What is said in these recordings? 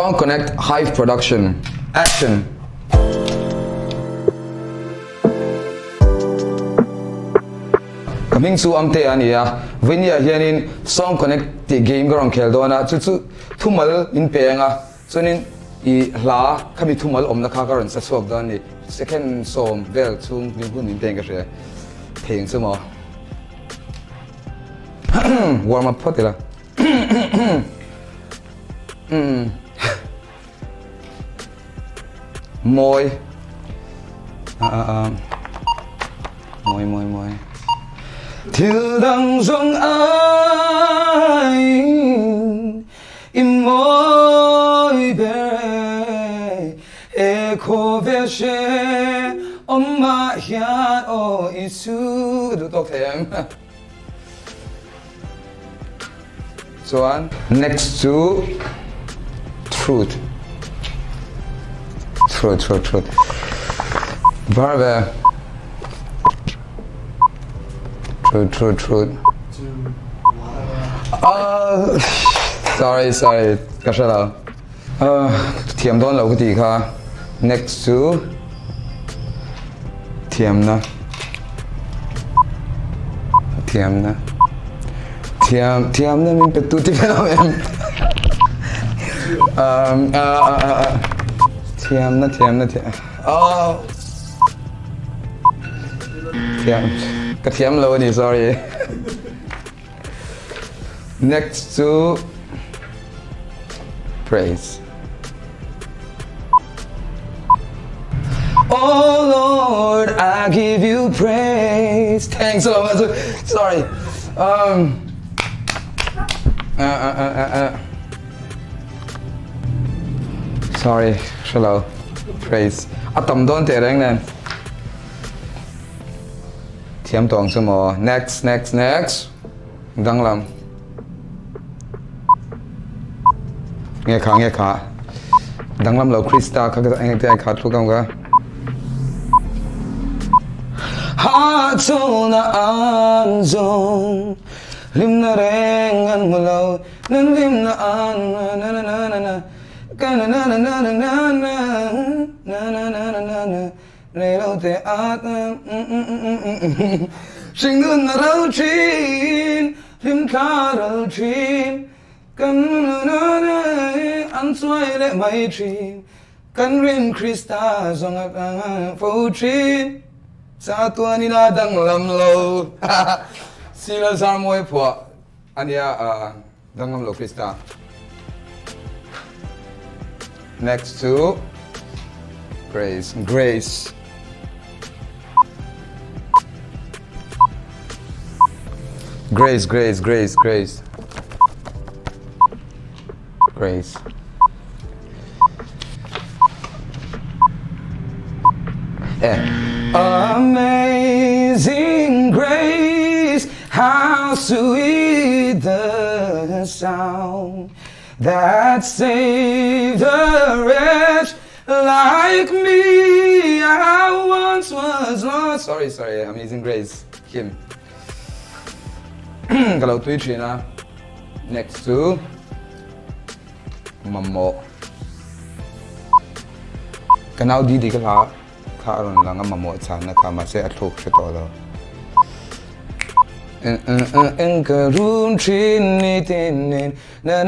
Song Connect Hyve Production. Action. Coming to Amtea ania. When you hear in Song Connect the game garong keldona. Chu thumal in piah. So in la kami thumal na kakaron sa swag dan ni second song bell chung nunphung in piah kasi theih sumo. Warm up potila. Môi môi Thiêu đăng dòng anh im môi bề e khô về xe 엄마 hiền o isu được tốt thêm. chuan next to truth. Barbe. Truth. Sorry. Kashala. Thiam don lo kuti kha. Next to thiam na min petu ti em. thiam na. Oh. Thiam lo ni, sorry. Next to praise. Oh Lord, I give you praise. Thanks so much. Sorry. Sorry, shallow. Praise. Atom don't te reng nen. Thiam tong sumo. Next. Dang lam. Nghe khá. Dang lam lo Krista ka anh te ai kha thu kam ga. Ha cho na an zong. Lim na reng an mulo. Nan lim na an na. Lê lâu te atan. Sinh ngân na rau chin. Lim kha rau chin. Kan na an xoay lệ mây chin. Kan rin Krista zong atanga phô chin. Sa tua ni na dang lam lo. Sila zar moy po. Ania dang lam lo Krista. Next to grace. Grace. Amazing grace, how sweet the sound that saved a wretch like me. I once was lost. Sorry. Amazing grace. Kim. Kalau tu China. Next to Mamo. Kanau di ka la kha ron la Mamo chan na kha ma se athok se to lo. En karun chin ni tin na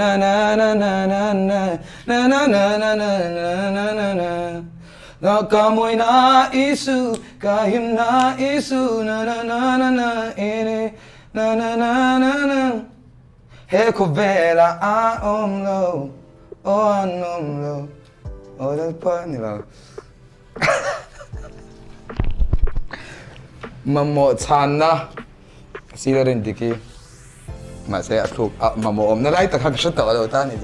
na kamoy na isu kahim na isu na ene na he ko vela a omlo o anomlo o del panilo. Mamo chan na sila rin diki masaya atluk mamo om na lai takag siya tawalo tani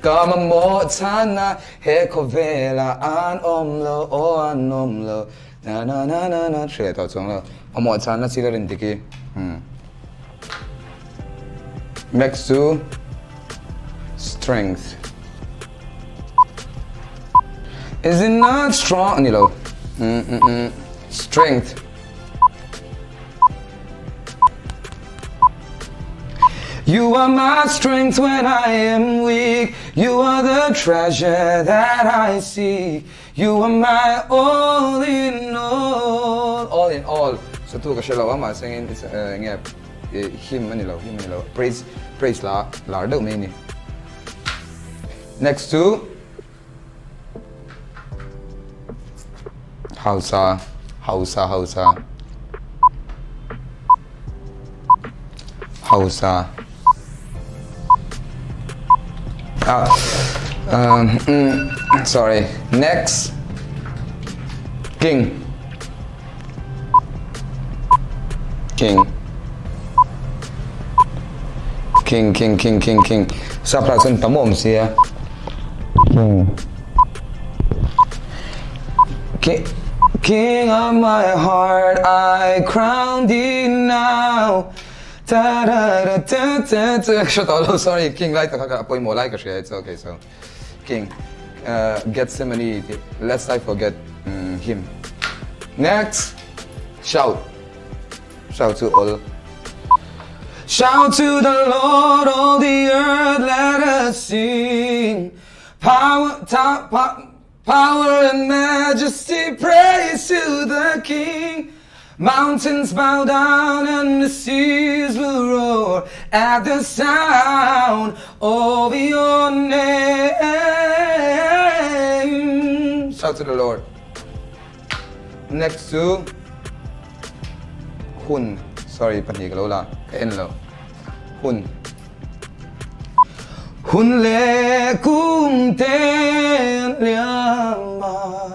ka mamo chan na he ko vela an omlo o anomlo na siya to chong lo mamo chan na sila rin diki. Next to strength. Is it not strong? Nilo. Strength. You are my strength when I am weak. You are the treasure that I seek. You are my all in all. All in all. So tu ka shelo ama singing it's hymn manilo. Praise la do meni. Next to Hausa. Sorry. Next, King. Sapra sun tamom siya. King of my heart, I crown thee now. Shut up, sorry, King like apoy mo like it's okay, so King Gethsemane, lest I forget him. Next, shout to all. Shout to the Lord, all the earth, let us sing. Power and majesty, praise to the King. Mountains bow down and the seas will roar at the sound of your name. Shout to the Lord. Next to Hun. Sorry, panigalola. Kaenlo. Hun. Hun le kung ten liama.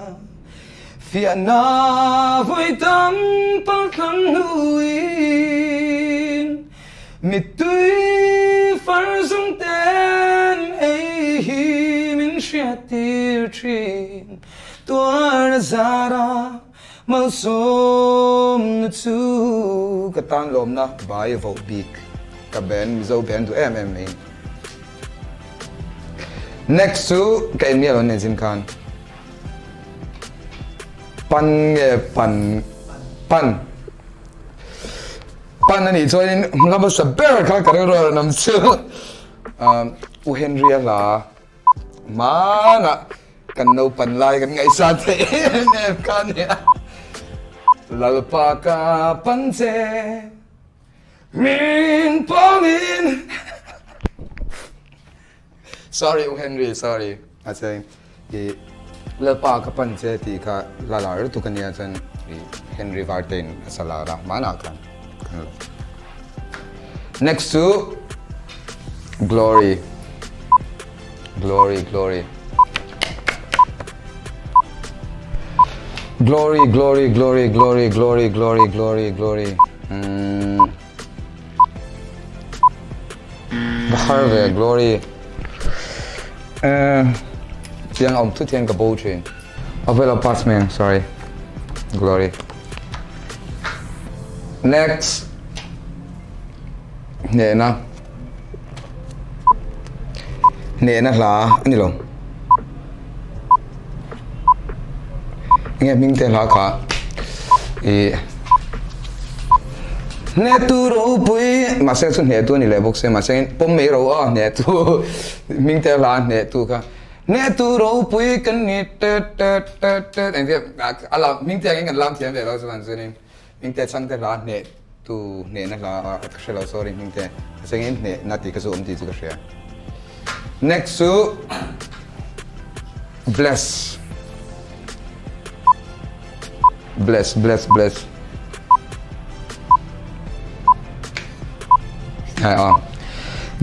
Phía na vui tâm bằng khăn huin. Mipuiin phar dung tên ấy mình sẽ tiêu trình. Tua ra ra màu xôm nữ chú. Cái tan lồm na bài vô big. Cái bên Mizo bên tu MMA. Next to cái em nhớ nên xin khan. Pan ani cho nên ngắm sa bear ka ka ro nam chu u Henry la ma na kan no pan lai kan ngai sa the ne kan ya lalpa ka pan che min pomin. Sorry u Henry, sorry. I say lalpa ka pan che ti ka lalar tu kan ya chan Henry Vartain salara mana kan. Next to glory. Glory. Harve glory. Tiang om tu tiang ka belhchian. Avela pass man, sorry. Glory. Next. Nena la ani lo. Nghe mình tên là cả. Ne tu ropui mà sẽ xuất ne tu ni le boxe mà sẽ pom me ro a ne tu mình tên là ne tu ka. Ne tu ropui kan ni te anh tiếp ala mình tên cái làm tiền về lo cho anh xin mình tên sang tên là ne tu ne na la kashela sorry mình tên sẽ ne nati ka zoom ti ka share. Next to bless.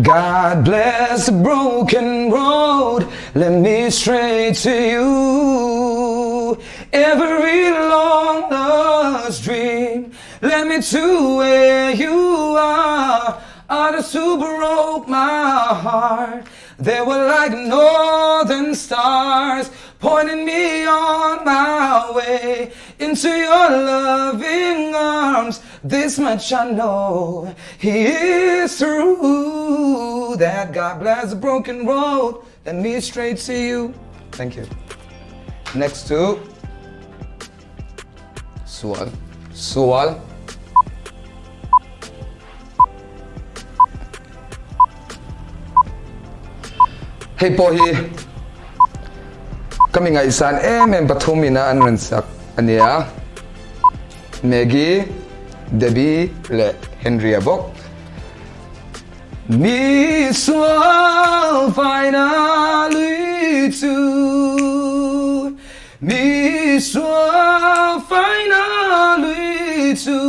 God bless the broken road, let me stray to you. Every long lost dream, let me to where you are. Others who broke my heart, they were like northern stars, pointing me on my way into your loving arms. This much I know, He is true. That God bless the broken road, let me straight to you. Thank you. Next to Sual. Hey pohi kami ngaisan pathumina an ransak ania Maggie Debbie le Henry abok Mizo finally to Mizo finally to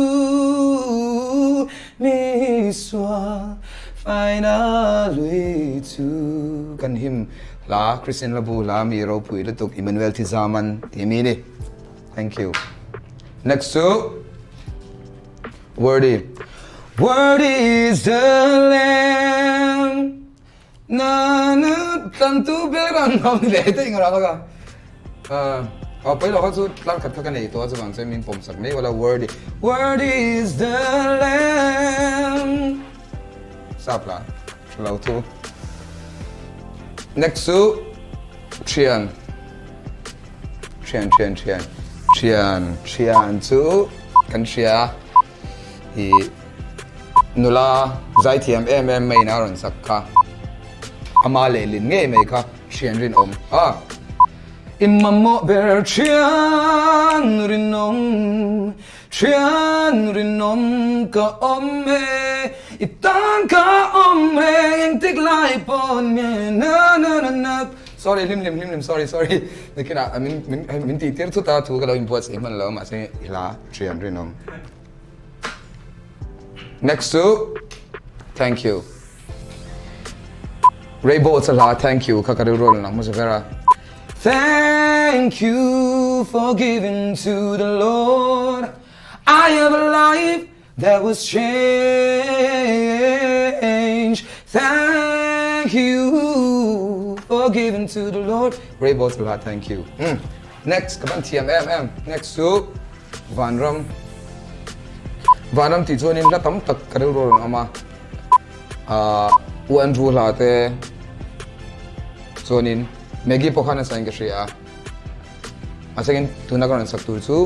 Mizo finally to kan him la Christian labu la mi ropui letuk Emmanuel tizaman imini. Thank you. Next to wordy. Wordy is the lamb. Na na tantu beran ngom le te ngara ka. Pahilo ka chu tlang khat ka nei to chuan che min pom sak nei wala wordy. Wordy is the lamb. Sapla. Chlau tu. Next to chhuan. Chhuan to kan chia hi nula zai thiam mai na ron sakka ama le lin nge mai kha chhuan rin om imamo belhchian rin om ka om me atan ka om me yang tik lai pon me na sorry lim sorry nakina min ti tir thu ta thu ka lo buatsaih man lo ma se ila chhuan rin om. Next to thank you. Rainbow Salah, thank you. Kakadurol na Mizorama. Thank you for giving to the Lord. I have a life that was changed. Thank you for giving to the Lord. Rainbow Salah, thank you. Next, kaban TMM. Next to Vanam ti chuanin la tam tak karil ro ama uan ru la te chuanin Maggie pokhana sang ka hria asangin tuna kan sak tu chu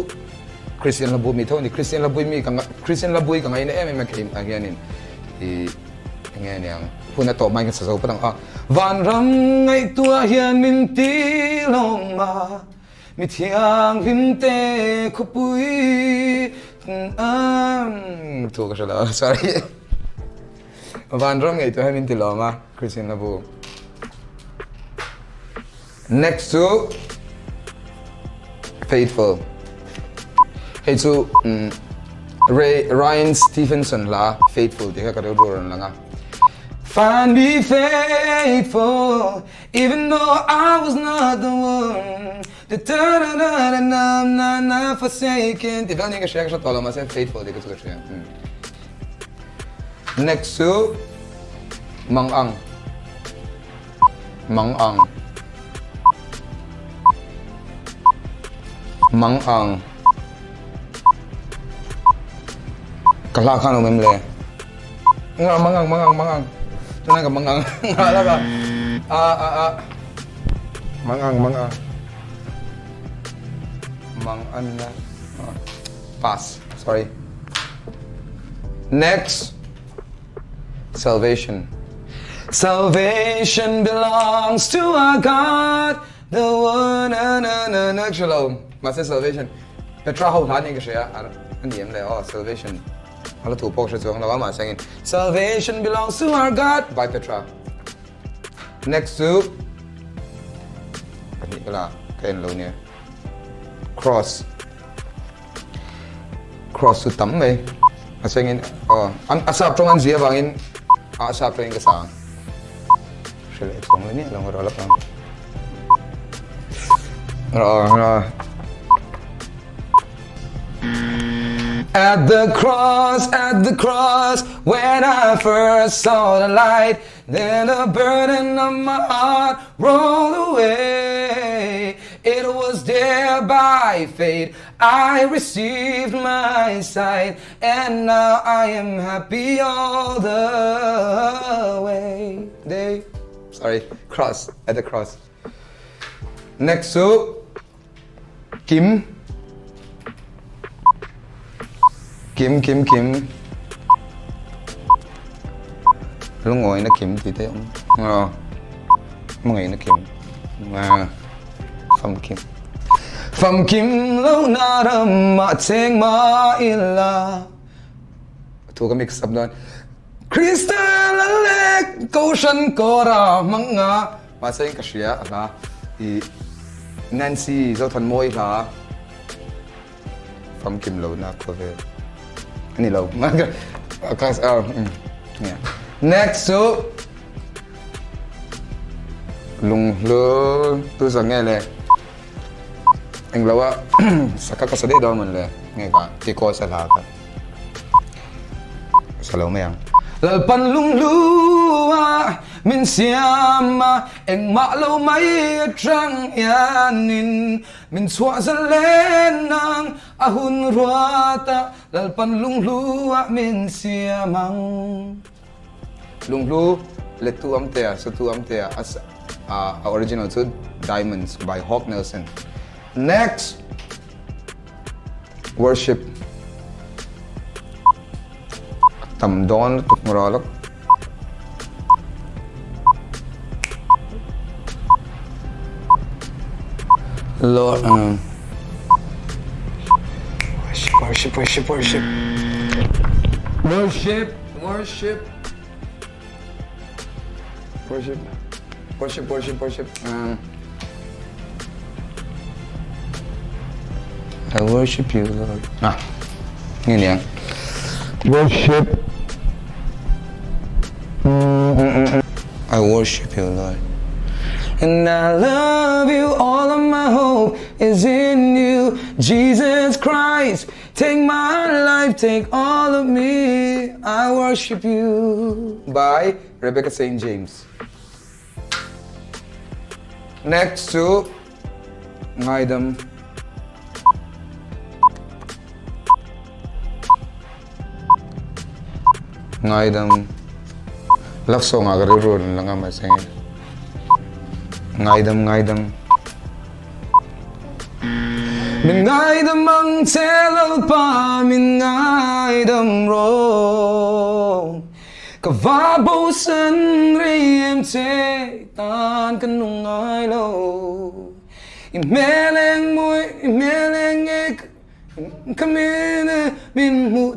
Christian labu mi thoni Christian labui mi kang Christian labui kang ai na em keim againin I nganiang puna to mai ka sa pa tang vanram ngai tua hian min ti loma mi thiang him te khupui tu ka shala sorry vanram ngai to hamin ti loma Christian labu. Next to faithful. Hey to Ryan Stevenson la faithful di ka ro ron langa. Find me faithful even though I was not the one. The na forsaken. Di ba ni ka siya ka tolo mas faithful di ka siya. Next to mangang. Kala ka no memle. Mangang. Tunang ka mangang. Ngala ka. Mangang. Pass. Sorry. Next. Salvation. Salvation belongs to our God, the one chhuanawm. Masa salvation. Petra ho than English ya. Aniem le salvation. Hala tu pok chuang la ma sangin. Salvation belongs to our God by Petra. Next to ani kala kain lo ne. Cross to tam mai. Asangin asap trong an zia bangin asap ring ka sang. Shele chong le ni long ro la pang. At the cross, when I first saw the light, then the burden of my heart rolled away. It was there by faith I received my sight, and now I am happy all the way. At the cross. Next to Kim. Lu ngồi nó kiếm tí thế không? mga inakim From Kim Lo Naram Mateng Ma Illa Tu ka mix up doon Crystal Alek Koshan Kora Mga Pasay kasya aka Nancy Zotan Moy ka From Kim Lo na ko Ani Lo Next to Lung Lo Tu sa ngele Ang lawa sa kakasade daw man le ngay ka tiko sa lahat sa law mayang lalpan lungluwa min siyama ang malaw may atrang yanin min suwa sa lenang ahun ruata lalpan lungluwa min siyamang lunglu let tu Amtea so tu Amtea as original to Diamonds by Hawk Nelson. Next, worship. Tamdon tukmuralak. Lord, worship. I worship you, Lord. Yan. Worship. I worship you, Lord. And I love you, all of my hope is in you. Jesus Christ, take my life, take all of me. I worship you. By Rebecca St. James. Next to ngainatawm. Ngainatawm lakso nga garirul lang nga masay ngainatawm min ngainatawm ang telal pa min ngainatawm ro kavabosan riem te tan kanungay lo imeleng ek kamine min hmuh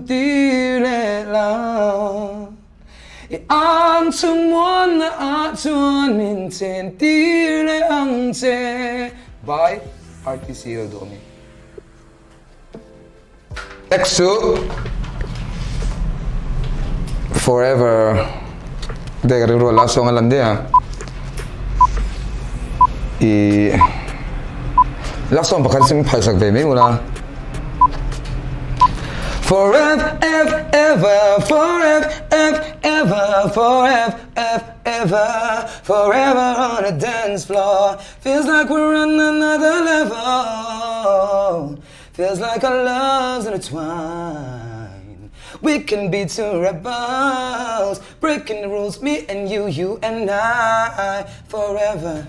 la ang someone na atan min tentile ang te by RTC Domi. Exo forever de la song alandea la song bakal sim phasak ve me mula forever on a dance floor feels like we're on another level feels like our love's intertwined we can be two rebels breaking the rules me and you and I forever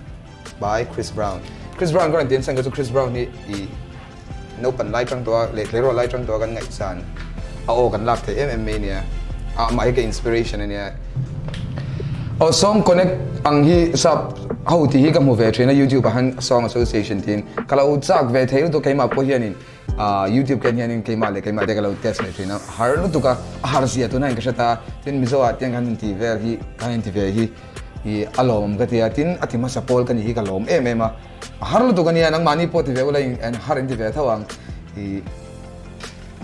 by Chris Brown ko rin din sang to Chris Brown ni no pan lai trang to lero lai trang to kan ngaitsan kan lak the MMA niya mai ka inspiration niya song connect ang hi sa how ti hi ka mo ve train na YouTube han song association tin kala utsak ve theih to kaima po hianin YouTube kan hianin kaima de kala test na train har lu to ka har sia to na ka sata tin Mizo atang kan ti ve hi kan ti ve hi alom ka ti atin atima sa pol kan hi ka lom ma har lu to kan hian ang mani po ti ve ulai and har in ti ve thawang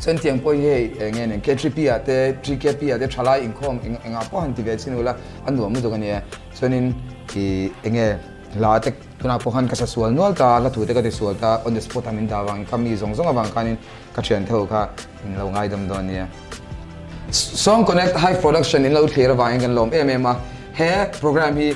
sen tiang po ye ngene ke piah te ke piah te thala income enga po han ti ve chinula anu mu do kan ye sonin enge la te tuna po han ka sa sual nol ta la thu te ka te sual ta on the spot amin dawang kami zong awang kanin ka chen thau ka in lo ngainatawm don ye song connect Hyve Production in lo thera wa kan lom ma he program hi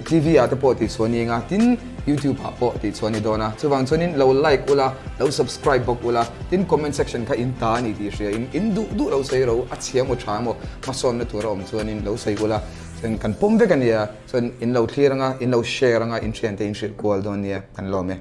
TV ate po ti soni nga tin YouTube po ti soni dona chuwang chonin lo like ula lo subscribe bok ula tin comment section ka in ta ni ti share in du lo sei ro a chiam mo tha mo ma son na tur om chuanin lo sei ula chen kan pom ve kan ya chon in lo clear nga in lo share nga in chen te in share call don ya kan lo me